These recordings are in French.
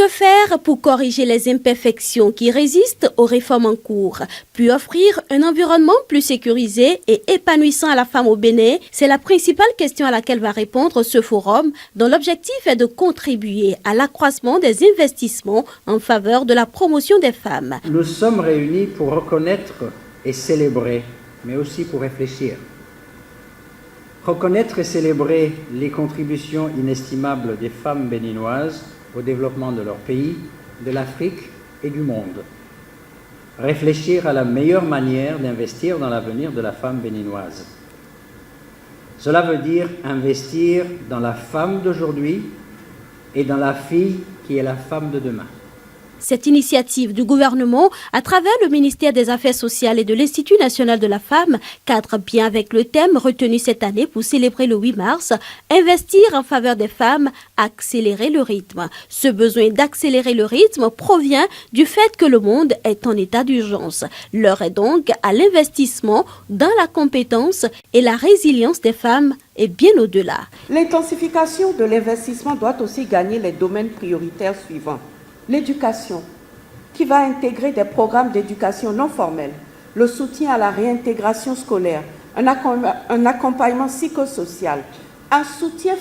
Que faire pour corriger les imperfections qui résistent aux réformes en cours, puis offrir un environnement plus sécurisé et épanouissant à la femme au Bénin? C'est la principale question à laquelle va répondre ce forum, dont l'objectif est de contribuer à l'accroissement des investissements en faveur de la promotion des femmes. Nous sommes réunis pour reconnaître et célébrer, mais aussi pour réfléchir. Reconnaître et célébrer les contributions inestimables des femmes béninoises au développement de leur pays, de l'Afrique et du monde. Réfléchir à la meilleure manière d'investir dans l'avenir de la femme béninoise. Cela veut dire investir dans la femme d'aujourd'hui et dans la fille qui est la femme de demain. Cette initiative du gouvernement, à travers le ministère des Affaires sociales et de l'Institut national de la femme, cadre bien avec le thème retenu cette année pour célébrer le 8 mars, investir en faveur des femmes, accélérer le rythme. Ce besoin d'accélérer le rythme provient du fait que le monde est en état d'urgence. L'heure est donc à l'investissement dans la compétence et la résilience des femmes et bien au-delà. L'intensification de l'investissement doit aussi gagner les domaines prioritaires suivants. L'éducation, qui va intégrer des programmes d'éducation non formelle, le soutien à la réintégration scolaire, un accompagnement psychosocial, un soutien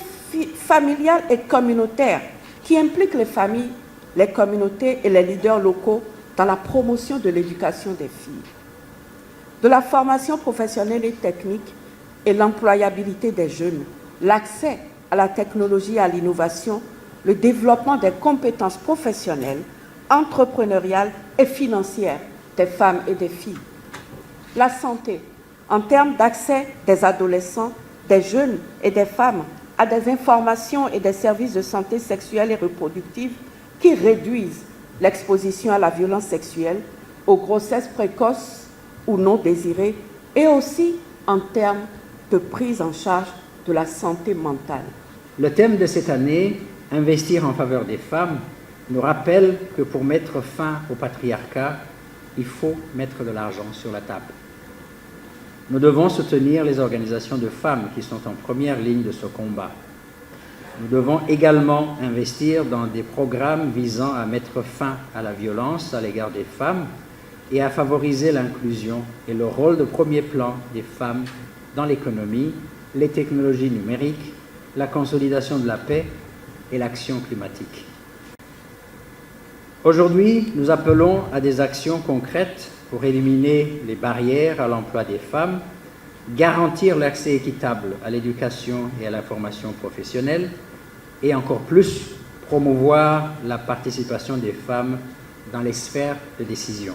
familial et communautaire qui implique les familles, les communautés et les leaders locaux dans la promotion de l'éducation des filles, de la formation professionnelle et technique et l'employabilité des jeunes, l'accès à la technologie et à l'innovation, le développement des compétences professionnelles, entrepreneuriales et financières des femmes et des filles. La santé, en termes d'accès des adolescents, des jeunes et des femmes à des informations et des services de santé sexuelle et reproductive qui réduisent l'exposition à la violence sexuelle, aux grossesses précoces ou non désirées, et aussi en termes de prise en charge de la santé mentale. Le thème de cette année, investir en faveur des femmes, nous rappelle que pour mettre fin au patriarcat, il faut mettre de l'argent sur la table. Nous devons soutenir les organisations de femmes qui sont en première ligne de ce combat. Nous devons également investir dans des programmes visant à mettre fin à la violence à l'égard des femmes et à favoriser l'inclusion et le rôle de premier plan des femmes dans l'économie, les technologies numériques, la consolidation de la paix et l'action climatique. Aujourd'hui, nous appelons à des actions concrètes pour éliminer les barrières à l'emploi des femmes, garantir l'accès équitable à l'éducation et à la formation professionnelle et encore plus promouvoir la participation des femmes dans les sphères de décision.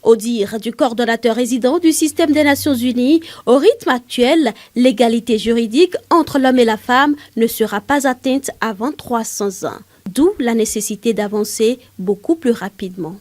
Au dire du coordonnateur résident du système des Nations Unies, au rythme actuel, l'égalité juridique entre l'homme et la femme ne sera pas atteinte avant 300 ans. D'où la nécessité d'avancer beaucoup plus rapidement.